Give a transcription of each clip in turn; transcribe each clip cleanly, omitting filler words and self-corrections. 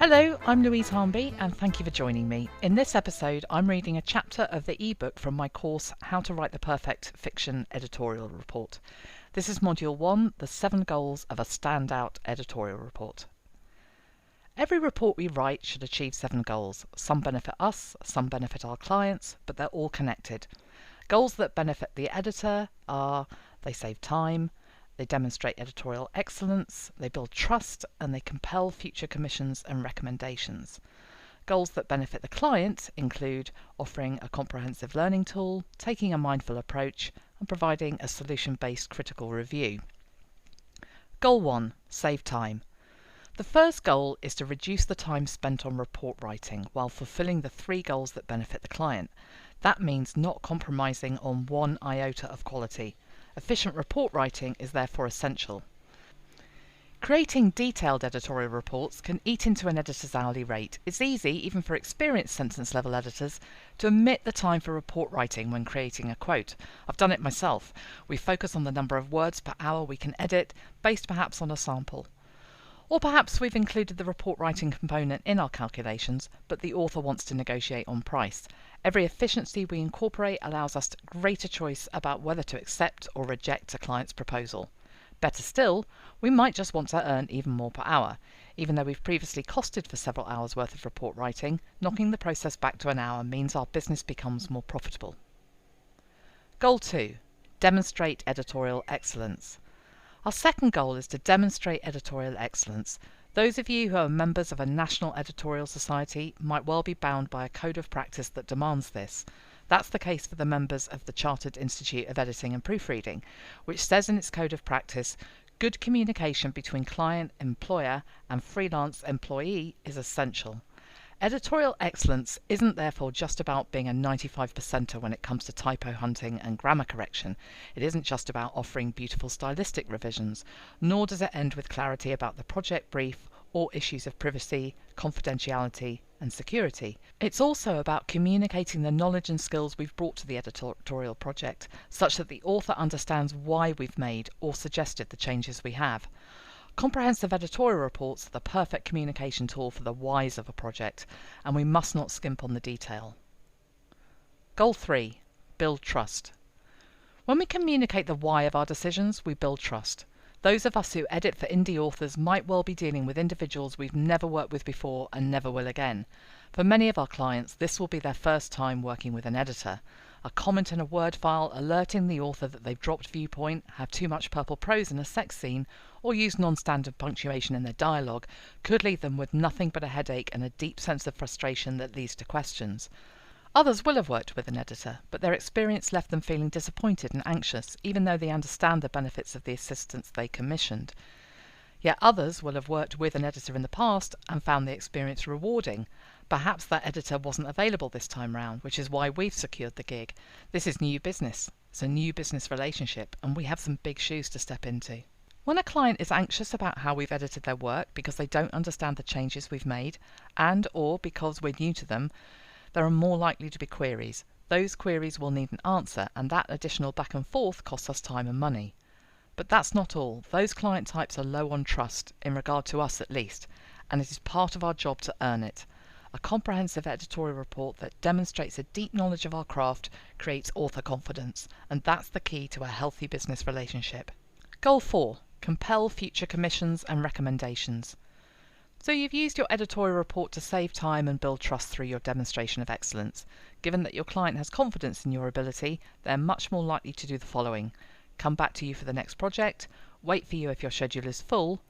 Hello, I'm Louise Harnby and thank you for joining me. In this episode, I'm reading a chapter of the ebook from my course, How to Write the Perfect Fiction Editorial Report. This is Module 1, The 7 Goals of a Standout Editorial Report. Every report we write should achieve 7 goals. Some benefit us, some benefit our clients, but they're all connected. Goals that benefit the editor are they save time, they demonstrate editorial excellence, they build trust, and they compel future commissions and recommendations. Goals that benefit the client include offering a comprehensive learning tool, taking a mindful approach, and providing a solution-based critical review. Goal 1. Save time. The first goal is to reduce the time spent on report writing while fulfilling the 3 goals that benefit the client. That means not compromising on one iota of quality. Efficient report writing is therefore essential. Creating detailed editorial reports can eat into an editor's hourly rate. It's easy, even for experienced sentence-level editors, to omit the time for report writing when creating a quote. I've done it myself. We focus on the number of words per hour we can edit, based perhaps on a sample. Or perhaps we've included the report writing component in our calculations, but the author wants to negotiate on price. Every efficiency we incorporate allows us greater choice about whether to accept or reject a client's proposal. Better still, we might just want to earn even more per hour. Even though we've previously costed for several hours worth of report writing, knocking the process back to an hour means our business becomes more profitable. Goal 2. Demonstrate editorial excellence. Our second goal is to demonstrate editorial excellence. Those of you who are members of a national editorial society might well be bound by a code of practice that demands this. That's the case for the members of the Chartered Institute of Editing and Proofreading, which says in its code of practice, good communication between client, employer, and freelance employee is essential. Editorial excellence isn't therefore just about being a 95%er when it comes to typo hunting and grammar correction. It isn't just about offering beautiful stylistic revisions, nor does it end with clarity about the project brief or issues of privacy, confidentiality, and security. It's also about communicating the knowledge and skills we've brought to the editorial project, such that the author understands why we've made or suggested the changes we have. Comprehensive editorial reports are the perfect communication tool for the whys of a project, and we must not skimp on the detail. Goal 3. Build trust. When we communicate the why of our decisions, we build trust. Those of us who edit for indie authors might well be dealing with individuals we've never worked with before and never will again. For many of our clients, this will be their first time working with an editor. A comment in a Word file alerting the author that they've dropped viewpoint, have too much purple prose in a sex scene, or used non-standard punctuation in their dialogue could leave them with nothing but a headache and a deep sense of frustration that leads to questions. Others will have worked with an editor, but their experience left them feeling disappointed and anxious, even though they understand the benefits of the assistance they commissioned. Yet others will have worked with an editor in the past and found the experience rewarding. Perhaps that editor wasn't available this time round, which is why we've secured the gig. This is new business. It's a new business relationship, and we have some big shoes to step into. When a client is anxious about how we've edited their work because they don't understand the changes we've made, and or because we're new to them, there are more likely to be queries. Those queries will need an answer, and that additional back and forth costs us time and money. But that's not all. Those client types are low on trust, in regard to us at least, and it is part of our job to earn it. A comprehensive editorial report that demonstrates a deep knowledge of our craft creates author confidence, and that's the key to a healthy business relationship. Goal 4. Compel future commissions and recommendations. So you've used your editorial report to save time and build trust through your demonstration of excellence. Given that your client has confidence in your ability, they're much more likely to do the following: come back to you for the next project, wait for you if your schedule is full,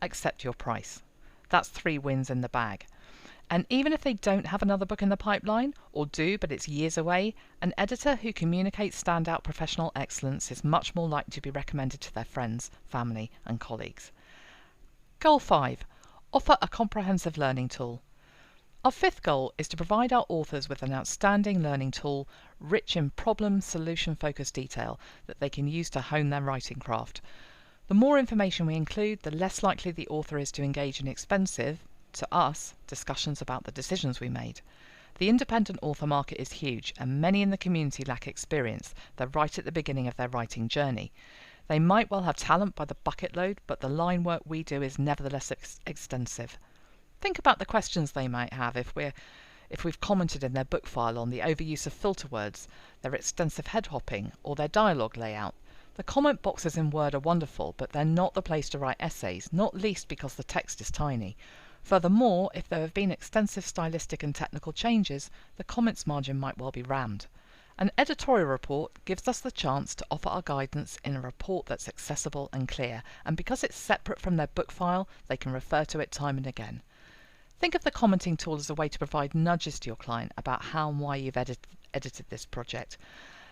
accept your price. That's 3 wins in the bag. And even if they don't have another book in the pipeline, or do but it's years away, an editor who communicates standout professional excellence is much more likely to be recommended to their friends, family and colleagues. Goal 5. Offer a comprehensive learning tool. Our 5th goal is to provide our authors with an outstanding learning tool, rich in problem-solution-focused detail that they can use to hone their writing craft. The more information we include, the less likely the author is to engage in expensive, to us, discussions about the decisions we made. The independent author market is huge, and many in the community lack experience. They're right at the beginning of their writing journey. They might well have talent by the bucket load, but the line work we do is nevertheless extensive. Think about the questions they might have if we've commented in their book file on the overuse of filter words, their extensive head hopping, or their dialogue layout. The comment boxes in Word are wonderful, but they're not the place to write essays, not least because the text is tiny. Furthermore, if there have been extensive stylistic and technical changes, the comments margin might well be rammed. An editorial report gives us the chance to offer our guidance in a report that's accessible and clear, and because it's separate from their book file, they can refer to it time and again. Think of the commenting tool as a way to provide nudges to your client about how and why you've edited this project.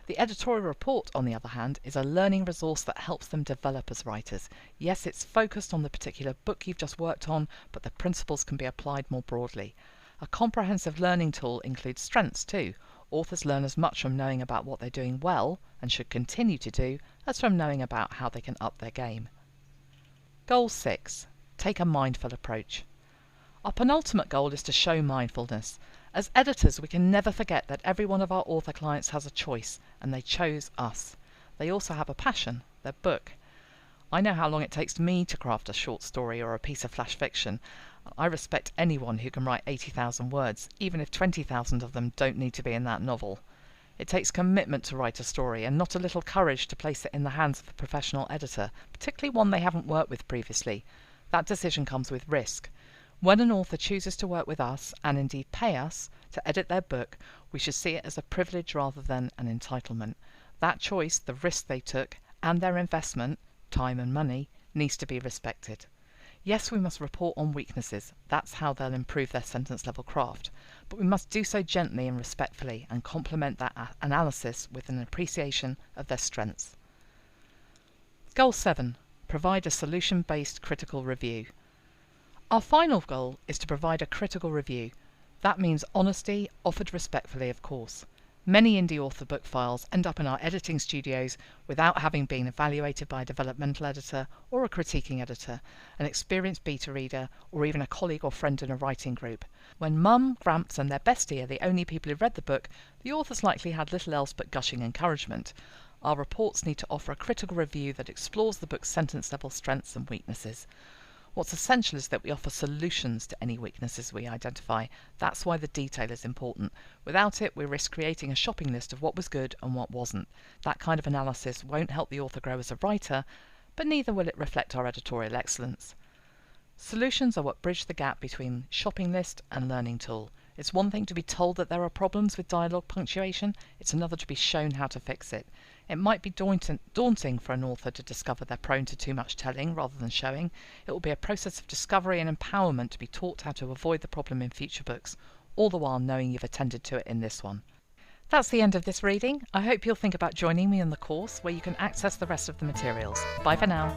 The editorial report, on the other hand, is a learning resource that helps them develop as writers. Yes, it's focused on the particular book you've just worked on, but the principles can be applied more broadly. A comprehensive learning tool includes strengths too. Authors learn as much from knowing about what they're doing well, and should continue to do, as from knowing about how they can up their game. Goal 6. Take a mindful approach. Our penultimate goal is to show mindfulness. As editors, we can never forget that every one of our author clients has a choice, and they chose us. They also have a passion, their book. I know how long it takes me to craft a short story or a piece of flash fiction. I respect anyone who can write 80,000 words, even if 20,000 of them don't need to be in that novel. It takes commitment to write a story, and not a little courage to place it in the hands of a professional editor, particularly one they haven't worked with previously. That decision comes with risk. When an author chooses to work with us, and indeed pay us, to edit their book, we should see it as a privilege rather than an entitlement. That choice, the risk they took, and their investment, time and money, needs to be respected. Yes, we must report on weaknesses. That's how they'll improve their sentence level craft. But we must do so gently and respectfully, and complement that analysis with an appreciation of their strengths. Goal 7. Provide a solution-based critical review. Our final goal is to provide a critical review. That means honesty, offered respectfully, of course. Many indie author book files end up in our editing studios without having been evaluated by a developmental editor or a critiquing editor, an experienced beta reader, or even a colleague or friend in a writing group. When mum, gramps, and their bestie are the only people who read the book, the author's likely had little else but gushing encouragement. Our reports need to offer a critical review that explores the book's sentence level strengths and weaknesses. What's essential is that we offer solutions to any weaknesses we identify. That's why the detail is important. Without it, we risk creating a shopping list of what was good and what wasn't. That kind of analysis won't help the author grow as a writer, but neither will it reflect our editorial excellence. Solutions are what bridge the gap between shopping list and learning tool. It's one thing to be told that there are problems with dialogue punctuation, it's another to be shown how to fix it. It might be daunting for an author to discover they're prone to too much telling rather than showing. It will be a process of discovery and empowerment to be taught how to avoid the problem in future books, all the while knowing you've attended to it in this one. That's the end of this reading. I hope you'll think about joining me in the course where you can access the rest of the materials. Bye for now.